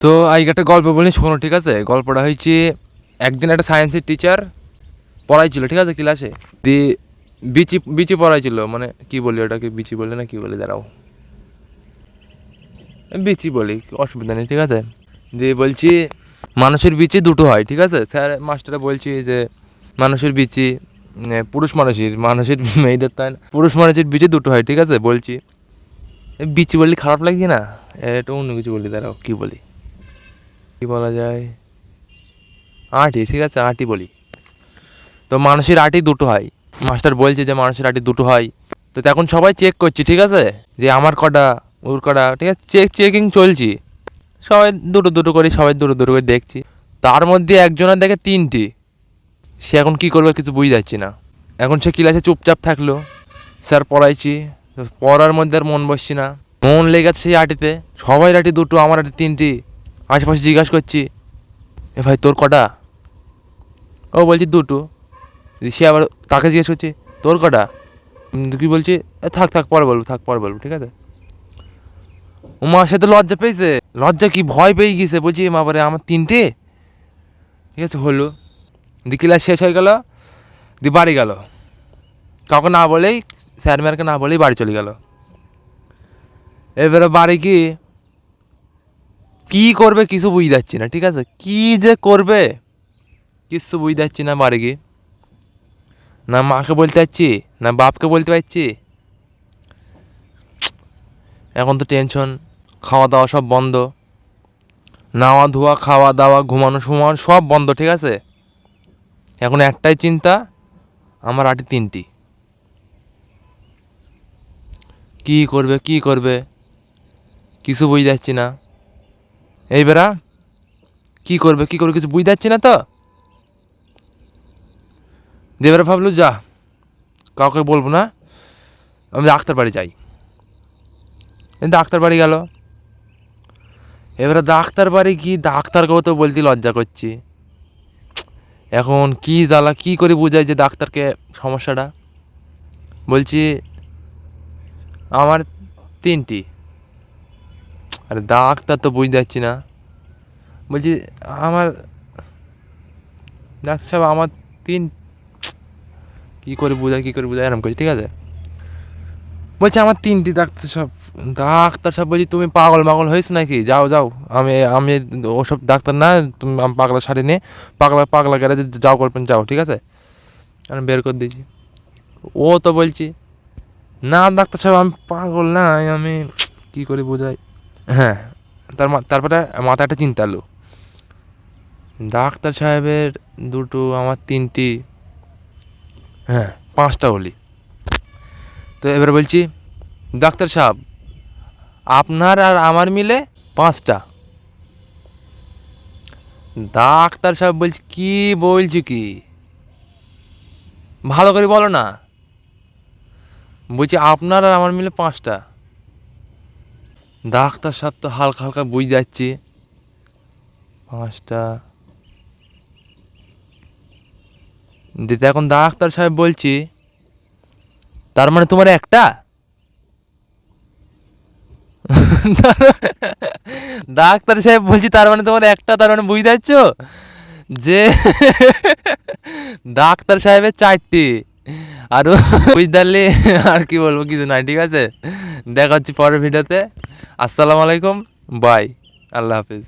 তো আজকে একটা গল্প বলি, শোনো ঠিক আছে? গল্পটা হয়েছে, একদিন একটা সায়েন্সের টিচার পড়াইছিল ঠিক আছে ক্লাসে, দিয়ে বিচি বিচি পড়াইছিল, মানে কি বলি ওটাকে, বিচি বলে না কি বলি, দাঁড়াও, বিচি বলি, অসুবিধা নেই ঠিক আছে। দিয়ে বলছি মানুষের বিচি দুটো হয় ঠিক আছে। স্যার মাস্টারে বলছি যে মানুষের বিচি, পুরুষ মানুষের মেয়েদের তাই না, পুরুষ মানুষের বিচি দুটো হয় ঠিক আছে। বলছি বিচি বললি খারাপ লাগছে না, এটা অন্য কিছু বলি, দাঁড়াও কি বলি, কি বলা যায়, আটি ঠিক আছে, আটি বলি। তো মানুষের আটি দুটো হয়, মাস্টার বলছে যে মানুষের আটি দুটো হয়। তো এখন সবাই চেক করছি ঠিক আছে, যে আমার কটা ওর কটা, ঠিক আছে, চেকিং চলছি, সবাই দুটো দুটো করে, সবাই দুটো দুটো করে দেখছি। তার মধ্যে একজনের দেখে তিনটি, সে এখন কি করবে কিছু বুঝতে পারছি না। এখন সে ক্লাসে চুপচাপ থাকলো, স্যার পড়াইছি, পড়ার মধ্যে আর মন বসছি না, মন লেগেছে সেই আটিতে। সবাই আটি দুটো, আমার আটি তিনটি। আশেপাশে জিজ্ঞাসা করছি, এ ভাই তোর কটা? ও বলছি দুটো। সে আবার তাকে জিজ্ঞেস করছে, তোর কটা? কি বলছি, থাক থাক পরে বলবো, থাক পরে বলবো ঠিক আছে। উমা সে তো লজ্জা পেয়েছে, লজ্জা কি ভয় পেয়ে গেছে, বলছি মা বারে আমার তিনটে, ঠিক আছে হলো। দি ক্লাস শেষ হয়ে গেল, দি বাড়ি গেল, কাউকে না বলেই, স্যার ম্যারকে না বলেই বাড়ি চলে গেল। এবারে বাড়ি কি কী করবে কিছু বুঝতে পারছি না ঠিক আছে, কি যে করবে কিছু বুঝতে পারছি না। বাড়ি গিয়ে না মাকে বলতে পারছি না বাপকে বলতে পারছি, এখন তো টেনশন, খাওয়া দাওয়া সব বন্ধ, নাওয়া ধোয়া খাওয়া দাওয়া ঘুমানো সুমানো সব বন্ধ ঠিক আছে। এখন একটাই চিন্তা, আমার আটি তিনটি, কি করবে কি করবে কিছু বুঝতে পারছি না। এইবারা কি করবে কি করবে কিছু বুঝতে পারছি না। তো এবারে ভাবলো যা কাউকে বলবো না, আমি ডাক্তার বাড়ি যাই। ডাক্তার বাড়ি গেল, এবারে ডাক্তার বাড়ি কি ডাক্তারকেও তো বলতে লজ্জা করছি। এখন কি জ্বালা, কি করে বোঝাই যে ডাক্তারকে সমস্যাটা। বলছি আমার তিনটি, আরে ডাক্তার তো বুঝতে পারছি না। বলছি আমার ডাক্তার সাহেব আমার তিন, কী করে বোঝায় এরকম করছি ঠিক আছে। বলছে আমার তিনটি। ডাক্তার সাহেব বলছি তুমি পাগল মাগল হয়েছে নাকি, যাও যাও, আমি আমি ওসব ডাক্তার না, তুমি আমি পাগলা শাড়ি নিয়ে পাগলা পাগলা গ্যারেজে যাও করবেন, যাও ঠিক আছে। আমি বের করে দিয়েছি। ও তো বলছি না ডাক্তার সাহেব আমি পাগল না, আমি কী করে বোঝাই। হ্যাঁ, তারপরে মাথায় একটা চিন্তা এলো, ডাক্তার সাহেবের দুটো আমার তিনটি, হ্যাঁ পাঁচটা বলি। তো এবারে বলছি ডাক্তার সাহেব আপনার আর আমার মিলে পাঁচটা। ডাক্তার সাহেব বলছি কি বলছি, কি ভালো করে বলো না। বলছি আপনার আর আমার মিলে পাঁচটা। ডাক্তার সাহেব তো হালকা হালকা বুঝতে যাচ্ছি, পাঁচটা। দিতে এখন ডাক্তার সাহেব বলছি তার মানে তোমার একটা। ডাক্তার সাহেব বলছি তার মানে তোমার একটা, তার মানে বুঝতে পারছো যে ডাক্তার সাহেবের চারটি, আরও বুঝতে পারলে আর কি বলবো, কিছু নাই ঠিক আছে। দেখা হচ্ছে পরের ভিডিওতে। আসসালামু আলাইকুম, বাই, আল্লাহ হাফিজ।